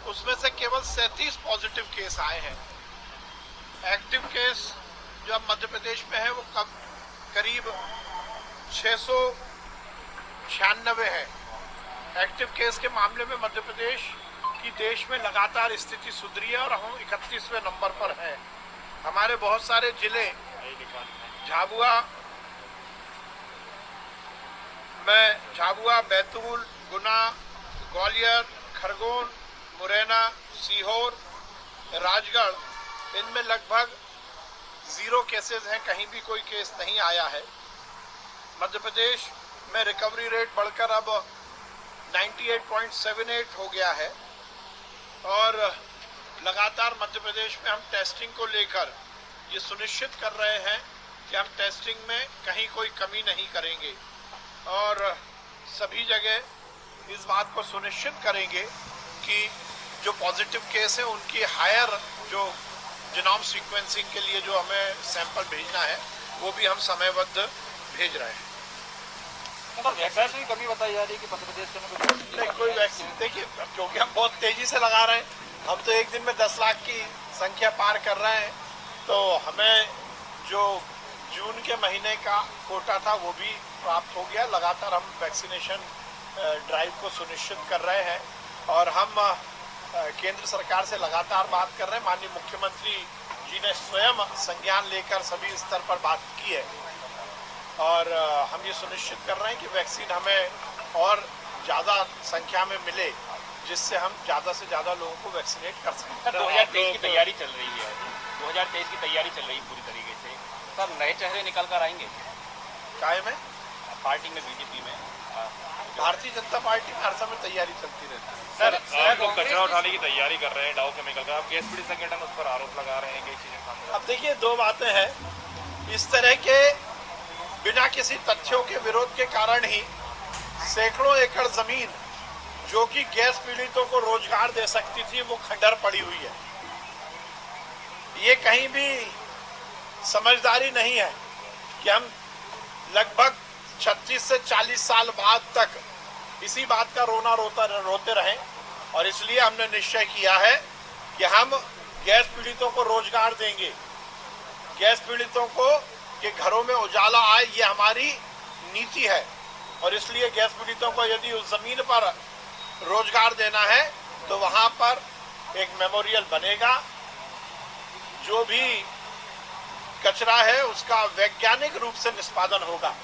उसमें से केवल 37 पॉजिटिव केस आए हैं। एक्टिव केस जो अब मध्य प्रदेश में है वो करीब 696 है। एक्टिव केस के मामले में मध्य प्रदेश की देश में लगातार स्थिति सुधरी है और हम 31वें नंबर पर हैं। हमारे बहुत सारे जिले झाबुआ, बैतूल, गुना, ग्वालियर, खरगोन, मुरैना, सीहोर, राजगढ़, इनमें लगभग 0 केसेस हैं, कहीं भी कोई केस नहीं आया है। मध्य प्रदेश में रिकवरी रेट बढ़कर अब 98.78 हो गया है और लगातार मध्य प्रदेश में हम टेस्टिंग को लेकर ये सुनिश्चित कर रहे हैं कि हम टेस्टिंग में कहीं कोई कमी नहीं करेंगे और सभी जगह इस बात को सुनिश्चित करेंगे कि जो पॉजिटिव केस है उनकी हायर जो जीनोम सीक्वेंसिंग के लिए जो हमें सैंपल भेजना है वो भी हम समयबद्ध भेज रहे हैं। वैक्सीन की कमी बताई जा रही है कि मध्य प्रदेश में नहीं कोई वैक्सीन, देखिए क्योंकि हम बहुत तेजी से लगा रहे हैं, हम तो एक दिन में 10 लाख की संख्या पार कर रहे हैं, तो हमें जो जून के महीने का कोटा था वो भी प्राप्त हो गया। लगातार हम वैक्सीनेशन ड्राइव को सुनिश्चित कर रहे हैं और हम केंद्र सरकार से लगातार बात कर रहे हैं। माननीय मुख्यमंत्री जी ने स्वयं संज्ञान लेकर सभी स्तर पर बात की है और हम ये सुनिश्चित कर रहे हैं कि वैक्सीन हमें और ज़्यादा संख्या में मिले जिससे हम ज़्यादा से ज़्यादा लोगों को वैक्सीनेट कर सकें। 2023 की तैयारी चल रही है, 2023 की तैयारी चल रही है पूरी तरीके से। सर नए चेहरे निकल कर आएंगे कायम है पार्टी में, बीजेपी में, भारतीय जनता पार्टी में हर समय तैयारी चलती रहती है। सर आप लोग कचरा उठाने की तैयारी कर रहे हैं डाउ केमिकल का, आप गैस-पीड़ित संगठन उस पर आरोप लगा रहे हैं कि चीजें सामने। अब देखिए 2 बातें हैं, इस तरह के बिना किसी तथ्यों के विरोध के कारण ही सैकड़ों एकड़ जमीन जो कि गैस पीड़ितों को रोजगार दे सकती थी वो खंडर पड़ी हुई है। ये कहीं भी समझदारी नहीं है कि हम लगभग 36 से 40 साल बाद तक इसी बात का रोते रहें और इसलिए हमने निश्चय किया है कि हम गैस पीड़ितों को रोजगार देंगे, गैस पीड़ितों को के घरों में उजाला आए, ये हमारी नीति है और इसलिए गैस पीड़ितों को यदि उस जमीन पर रोजगार देना है तो वहां पर एक मेमोरियल बनेगा। जो भी कचरा है उसका वैज्ञानिक रूप से निष्पादन होगा।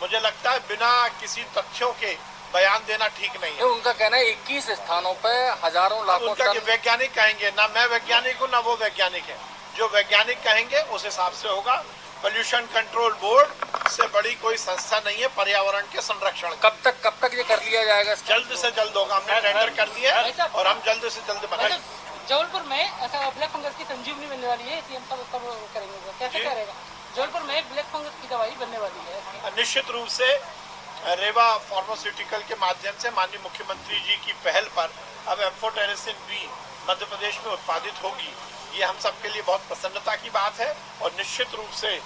मुझे लगता है बिना किसी तथ्यों के बयान देना ठीक नहीं है। उनका कहना है 21 स्थानों पे हजारों लाखों उनका कि वैज्ञानिक कहेंगे, ना मैं वैज्ञानिक हूँ ना वो वैज्ञानिक है, जो वैज्ञानिक कहेंगे उस हिसाब से होगा। पोल्यूशन कंट्रोल बोर्ड से बड़ी कोई संस्था नहीं है पर्यावरण के संरक्षण। कब तक ये कर लिया जाएगा? जल्द से जल्द होगा, हमने टेंडर कर दिया है और हम जल्द से जल्द बनाएंगे। जबलपुर में ऐसा ब्लैक फंगस की संजीवनी बनने वाली है, सीएम साहब कब करेंगे, कैसे करेगा? जबलपुर में ब्लैक फंगस की दवाई बनने वाली है। निश्चित रूप से रेवा फार्मास्यूटिकल के माध्यम से माननीय मुख्यमंत्री जी की पहल पर अब एम्फोटेरिसिन बी मध्य प्रदेश में उत्पादित होगी। ये हम सब के लिए बहुत प्रसन्नता की बात है और निश्चित रूप से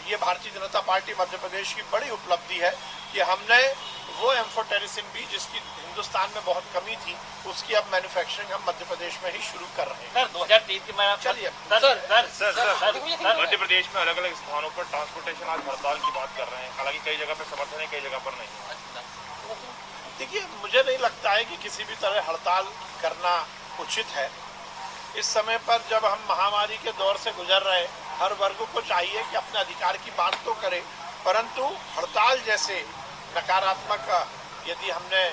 ये भारतीय जनता पार्टी मध्य प्रदेश की बड़ी उपलब्धि है कि हमने वो एम्फोटेरिसिन बी जिसकी हिंदुस्तान में बहुत कमी थी उसकी अब मैन्युफैक्चरिंग हम मध्य प्रदेश में ही शुरू कर रहे हैं। सर 2023 की मैं चलिए मध्य प्रदेश में अलग अलग स्थानों पर ट्रांसपोर्टेशन आज हड़ताल की बात कर रहे हैं, हालांकि कई जगह पर समर्थन है, कई जगह पर नहीं। देखिए मुझे नहीं लगता है कि किसी भी तरह हड़ताल करना उचित है। इस समय पर जब हम महामारी के दौर से गुजर रहे, हर वर्ग को चाहिए कि अपने अधिकार की बात तो करे, परंतु हड़ताल जैसे नकारात्मक यदि हमने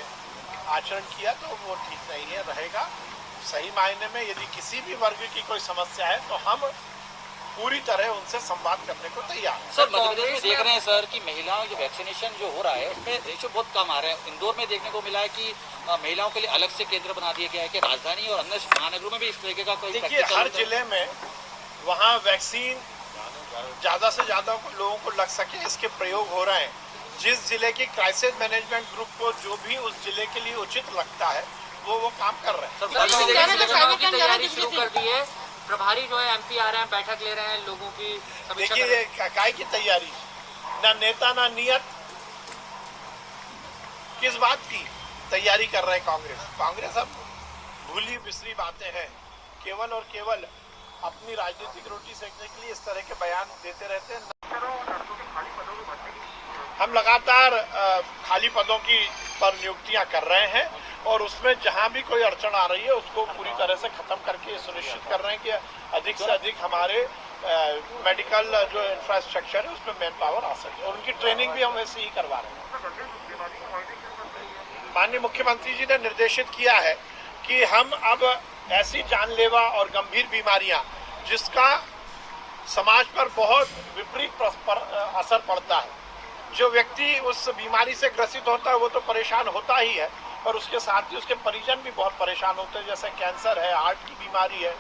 आचरण किया तो वो ठीक नहीं है रहेगा। सही मायने में यदि किसी भी वर्ग की कोई समस्या है तो हम पूरी तरह उनसे संवाद करने को तैयार हैं। सर मध्य प्रदेश में देख रहे हैं सर कि महिलाओं के वैक्सीनेशन जो हो रहा है उसमें रेशो बहुत कम आ रहा है। इंदौर में देखने को मिला है कि महिलाओं के लिए अलग से केंद्र बना दिया गया है कि राजधानी और अन्य महानगरों में भी इस तरीके का कोई। देखिए हर जिले में वहाँ वैक्सीन ज़्यादा से ज़्यादा लोगों को लग सके इसके प्रयोग हो रहे हैं। जिस जिले की क्राइसिस मैनेजमेंट ग्रुप को जो भी उस जिले के लिए उचित लगता है वो काम कर रहे हैं। तैयारी शुरू कर दी है, प्रभारी जो है एमपी आ रहे हैं, बैठक ले रहे हैं लोगों की। देखिए ये काय की तैयारी, ना नेता ना नियत, किस बात की तैयारी कर रहे हैं कांग्रेस अब भूली बिसरी बातें हैं, केवल और केवल अपनी राजनीतिक रोटी सेकने के लिए इस तरह के बयान देते रहते हैं। हम लगातार खाली पदों की पर नियुक्तियां कर रहे हैं और उसमें जहां भी कोई अड़चन आ रही है उसको पूरी तरह से खत्म करके सुनिश्चित कर रहे हैं कि अधिक से अधिक हमारे मेडिकल जो इंफ्रास्ट्रक्चर है उसमें मैन पावर आ सके और उनकी ट्रेनिंग भी हम वैसे ही करवा रहे हैं। माननीय मुख्यमंत्री जी ने निर्देशित किया है कि हम अब ऐसी जानलेवा और गंभीर बीमारियां जिसका समाज पर बहुत विपरीत असर पड़ता है, जो व्यक्ति उस बीमारी से ग्रसित होता है वो तो परेशान होता ही है, पर उसके साथ ही उसके परिजन भी बहुत परेशान होते हैं। जैसे कैंसर है, हार्ट की बीमारी है,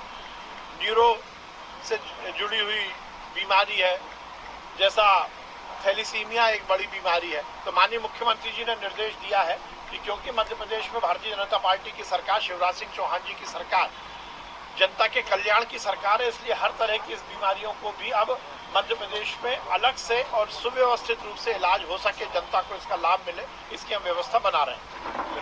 न्यूरो से जुड़ी हुई बीमारी है, जैसा थैलीसीमिया एक बड़ी बीमारी है। तो माननीय मुख्यमंत्री जी ने निर्देश दिया है कि क्योंकि मध्य प्रदेश में भारतीय जनता पार्टी की सरकार, शिवराज सिंह चौहान जी की सरकार जनता के कल्याण की सरकार है, इसलिए हर तरह की इस बीमारियों को भी अब मध्य प्रदेश में अलग से और सुव्यवस्थित रूप से इलाज हो सके, जनता को इसका लाभ मिले, इसकी हम व्यवस्था बना रहे हैं।